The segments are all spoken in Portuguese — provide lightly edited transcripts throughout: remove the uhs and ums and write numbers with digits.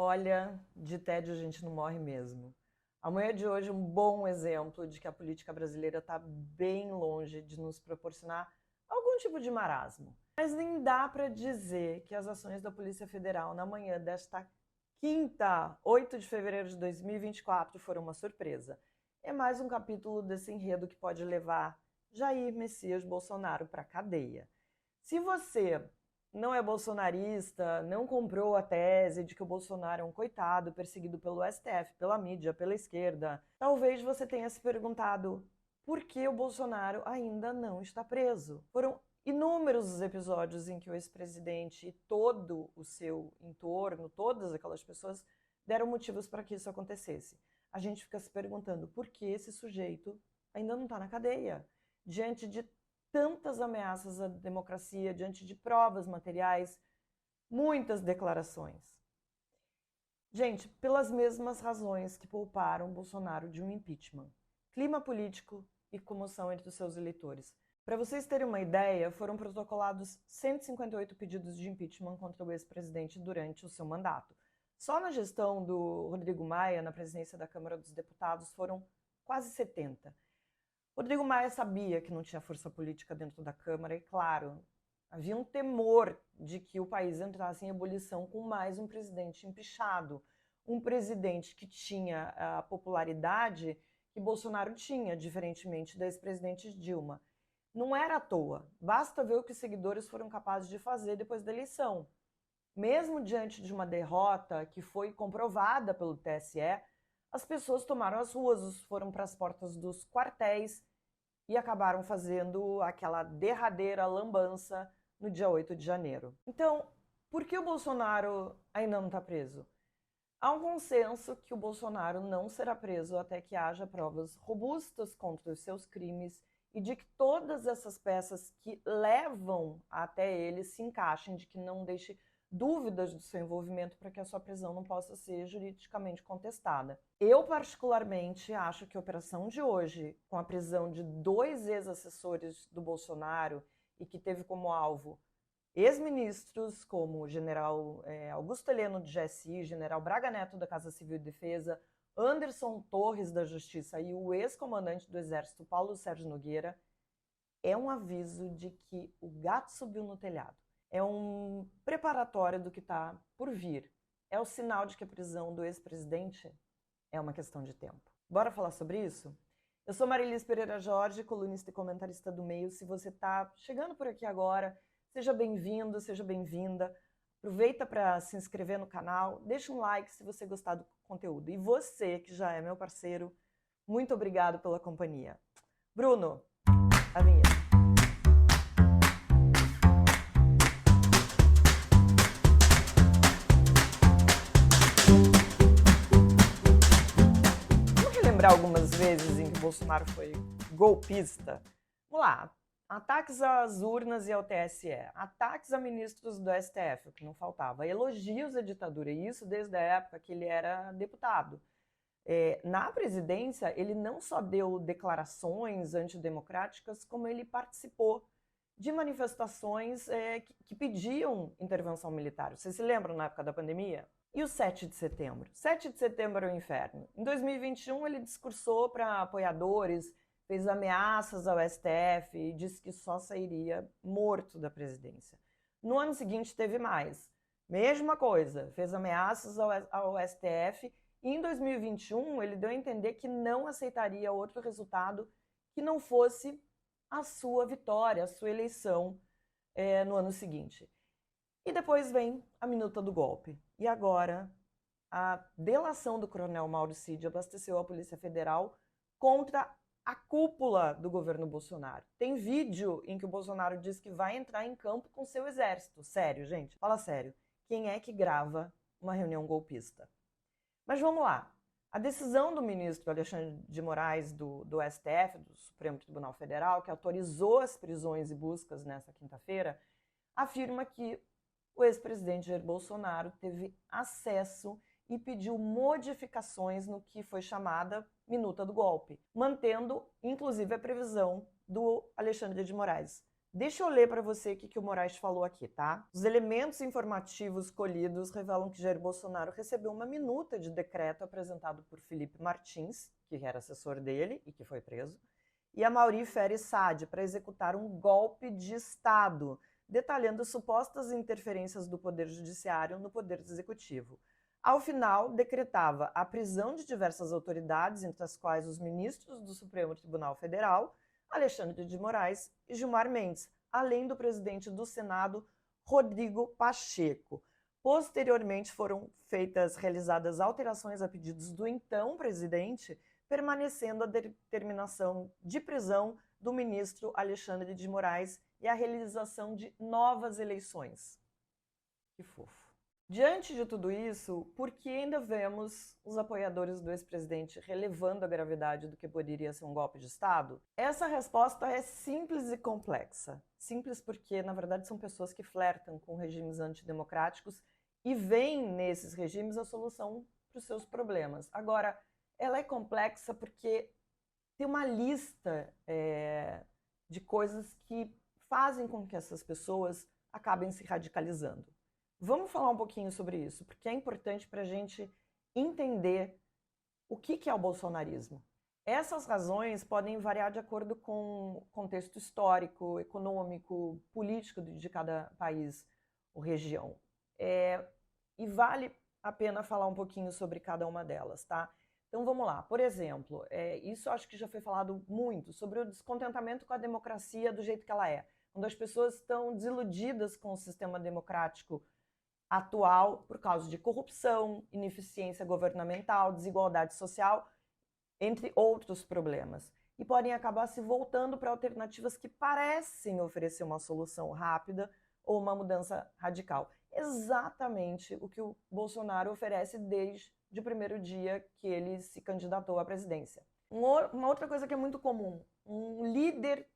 Olha, de tédio a gente não morre mesmo. A manhã de hoje é um bom exemplo de que a política brasileira está bem longe de nos proporcionar algum tipo de marasmo. Mas nem dá para dizer que as ações da Polícia Federal na manhã desta quinta, 8 de fevereiro de 2024, foram uma surpresa. É mais um capítulo desse enredo que pode levar Jair Messias Bolsonaro para a cadeia. Se você não é bolsonarista, não comprou a tese de que o Bolsonaro é um coitado perseguido pelo STF, pela mídia, pela esquerda, talvez você tenha se perguntado por que o Bolsonaro ainda não está preso. Foram inúmeros os episódios em que o ex-presidente e todo o seu entorno, todas aquelas pessoas, deram motivos para que isso acontecesse. A gente fica se perguntando por que esse sujeito ainda não está na cadeia, diante de tantas ameaças à democracia, diante de provas materiais, muitas declarações. Gente, pelas mesmas razões que pouparam Bolsonaro de um impeachment. Clima político e comoção entre os seus eleitores. Para vocês terem uma ideia, foram protocolados 158 pedidos de impeachment contra o ex-presidente durante o seu mandato. Só na gestão do Rodrigo Maia, na presidência da Câmara dos Deputados, foram quase 70. Rodrigo Maia sabia que não tinha força política dentro da Câmara e, claro, havia um temor de que o país entrasse em ebulição com mais um presidente empichado, um presidente que tinha a popularidade que Bolsonaro tinha, diferentemente da ex-presidente Dilma. Não era à toa, basta ver o que os seguidores foram capazes de fazer depois da eleição. Mesmo diante de uma derrota que foi comprovada pelo TSE, as pessoas tomaram as ruas, foram para as portas dos quartéis e acabaram fazendo aquela derradeira lambança no dia 8 de janeiro. Então, por que o Bolsonaro ainda não está preso? Há um consenso que o Bolsonaro não será preso até que haja provas robustas contra os seus crimes e de que todas essas peças que levam até ele se encaixem, de que não deixe dúvidas do seu envolvimento para que a sua prisão não possa ser juridicamente contestada. Eu, particularmente, acho que a operação de hoje, com a prisão de 2 ex-assessores do Bolsonaro e que teve como alvo ex-ministros como o general Augusto Heleno do GSI, general Braga Neto da Casa Civil e Defesa, Anderson Torres da Justiça e o ex-comandante do Exército Paulo Sérgio Nogueira, é um aviso de que o gato subiu no telhado. É um preparatório do que está por vir. É o sinal de que a prisão do ex-presidente é uma questão de tempo. Bora falar sobre isso? Eu sou Marilis Pereira Jorge, colunista e comentarista do Meio. Se você está chegando por aqui agora, seja bem-vindo, seja bem-vinda. Aproveita para se inscrever no canal, deixa um like se você gostar do conteúdo. E você, que já é meu parceiro, muito obrigado pela companhia. Bruno, a vinheta. Lembrar algumas vezes em que o Bolsonaro foi golpista. Vamos lá. Ataques às urnas e ao TSE, ataques a ministros do STF, o que não faltava, elogios à ditadura, e isso desde a época que ele era deputado. Na presidência, ele não só deu declarações antidemocráticas, como ele participou de manifestações que pediam intervenção militar. Vocês se lembram na época da pandemia? E o 7 de setembro? 7 de setembro é o inferno. Em 2021, ele discursou para apoiadores, fez ameaças ao STF e disse que só sairia morto da presidência. No ano seguinte, teve mais. Mesma coisa, fez ameaças ao STF e em 2021 ele deu a entender que não aceitaria outro resultado que não fosse a sua vitória, a sua eleição no ano seguinte. E depois vem a minuta do golpe. E agora, a delação do coronel Mauro Cid abasteceu a Polícia Federal contra a cúpula do governo Bolsonaro. Tem vídeo em que o Bolsonaro diz que vai entrar em campo com seu exército. Sério, gente, fala sério. Quem é que grava uma reunião golpista? Mas vamos lá. A decisão do ministro Alexandre de Moraes do STF, do Supremo Tribunal Federal, que autorizou as prisões e buscas nessa quinta-feira, afirma que o ex-presidente Jair Bolsonaro teve acesso e pediu modificações no que foi chamada minuta do golpe, mantendo, inclusive, a previsão do Alexandre de Moraes Deixa eu ler para você o que o Moraes falou aqui, tá? Os elementos informativos colhidos revelam que Jair Bolsonaro recebeu uma minuta de decreto apresentado por Felipe Martins, que era assessor dele e que foi preso, e a Mauri Ferri Sade para executar um golpe de Estado, detalhando supostas interferências do Poder Judiciário no Poder Executivo. Ao final, decretava a prisão de diversas autoridades, entre as quais os ministros do Supremo Tribunal Federal, Alexandre de Moraes e Gilmar Mendes, além do presidente do Senado, Rodrigo Pacheco. Posteriormente foram realizadas alterações a pedidos do então presidente, permanecendo a determinação de prisão do ministro Alexandre de Moraes e a realização de novas eleições. Que fofo. Diante de tudo isso, por que ainda vemos os apoiadores do ex-presidente relevando a gravidade do que poderia ser um golpe de Estado? Essa resposta é simples e complexa. Simples porque, na verdade, são pessoas que flertam com regimes antidemocráticos e veem nesses regimes a solução para os seus problemas. Agora, ela é complexa porque tem uma lista de coisas que fazem com que essas pessoas acabem se radicalizando. Vamos falar um pouquinho sobre isso, porque é importante para a gente entender o que é o bolsonarismo. Essas razões podem variar de acordo com o contexto histórico, econômico, político de cada país ou região. E vale a pena falar um pouquinho sobre cada uma delas, tá? Então vamos lá. Por exemplo, isso acho que já foi falado muito, sobre o descontentamento com a democracia do jeito que ela é. Quando as pessoas estão desiludidas com o sistema democrático atual por causa de corrupção, ineficiência governamental, desigualdade social, entre outros problemas. E podem acabar se voltando para alternativas que parecem oferecer uma solução rápida ou uma mudança radical. Exatamente o que o Bolsonaro oferece desde o primeiro dia que ele se candidatou à presidência. Uma outra coisa que é muito comum, um líder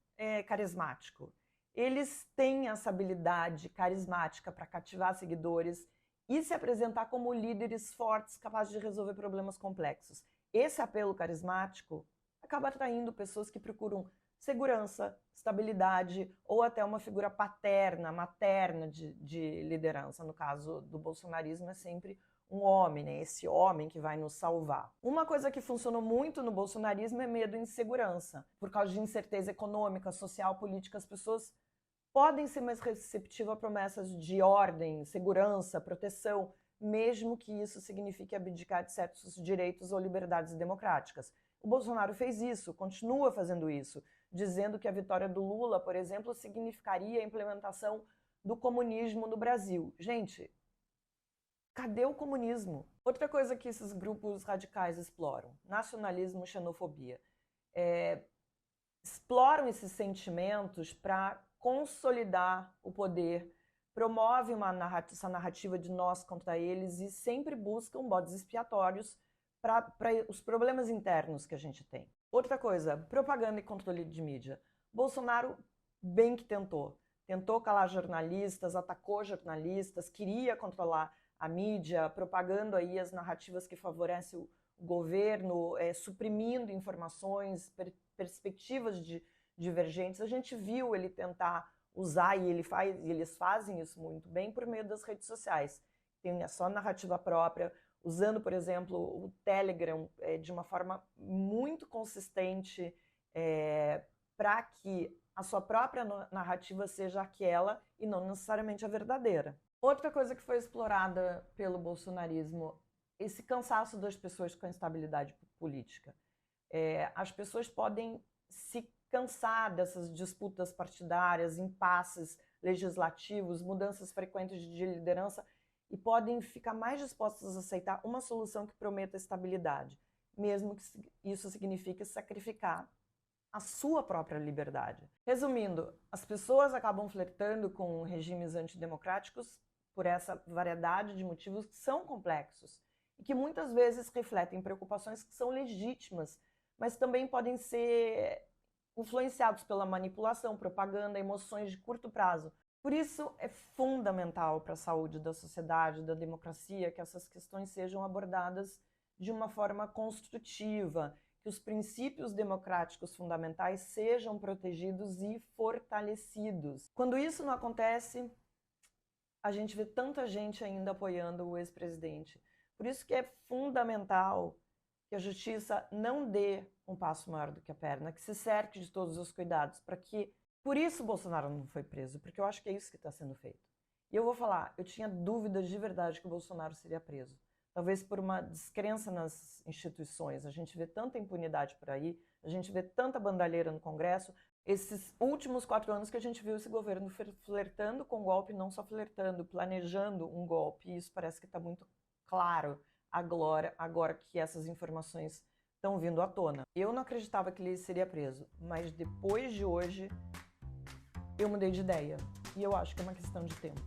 carismático. Eles têm essa habilidade carismática para cativar seguidores e se apresentar como líderes fortes capazes de resolver problemas complexos. Esse apelo carismático acaba atraindo pessoas que procuram segurança, estabilidade ou até uma figura paterna, materna de liderança. No caso do bolsonarismo é sempre um homem, né? Esse homem que vai nos salvar. Uma coisa que funcionou muito no bolsonarismo é medo e insegurança. Por causa de incerteza econômica, social, política, as pessoas podem ser mais receptivas a promessas de ordem, segurança, proteção, mesmo que isso signifique abdicar de certos direitos ou liberdades democráticas. O Bolsonaro fez isso, continua fazendo isso, dizendo que a vitória do Lula, por exemplo, significaria a implementação do comunismo no Brasil. Gente, cadê o comunismo? Outra coisa que esses grupos radicais exploram, nacionalismo, xenofobia. Exploram esses sentimentos para consolidar o poder, promove essa narrativa de nós contra eles e sempre buscam bodes expiatórios para os problemas internos que a gente tem. Outra coisa, propaganda e controle de mídia. Bolsonaro bem que tentou calar jornalistas, atacou jornalistas, queria controlar a mídia, propagando aí as narrativas que favorecem o governo, suprimindo informações, perspectivas divergentes. A gente viu ele tentar usar, e eles fazem isso muito bem por meio das redes sociais. Tem a sua narrativa própria, usando, por exemplo, o Telegram de uma forma muito consistente para que a sua própria narrativa seja aquela e não necessariamente a verdadeira. Outra coisa que foi explorada pelo bolsonarismo, esse cansaço das pessoas com a instabilidade política. As pessoas podem se cansar dessas disputas partidárias, impasses legislativos, mudanças frequentes de liderança e podem ficar mais dispostas a aceitar uma solução que prometa estabilidade, mesmo que isso signifique sacrificar a sua própria liberdade. Resumindo, as pessoas acabam flertando com regimes antidemocráticos por essa variedade de motivos que são complexos e que muitas vezes refletem preocupações que são legítimas, mas também podem ser influenciados pela manipulação, propaganda, emoções de curto prazo. Por isso, é fundamental para a saúde da sociedade, da democracia, que essas questões sejam abordadas de uma forma construtiva, que os princípios democráticos fundamentais sejam protegidos e fortalecidos. Quando isso não acontece, a gente vê tanta gente ainda apoiando o ex-presidente. Por isso que é fundamental que a justiça não dê um passo maior do que a perna, que se cerque de todos os cuidados, para que... Por isso o Bolsonaro não foi preso, porque eu acho que é isso que está sendo feito. E eu vou falar, eu tinha dúvidas de verdade que o Bolsonaro seria preso. Talvez por uma descrença nas instituições. A gente vê tanta impunidade por aí, a gente vê tanta bandalheira no Congresso. Esses últimos 4 anos que a gente viu esse governo flertando com o golpe, não só flertando, planejando um golpe. E isso parece que está muito claro agora que essas informações estão vindo à tona. Eu não acreditava que ele seria preso, mas depois de hoje eu mudei de ideia. E eu acho que é uma questão de tempo.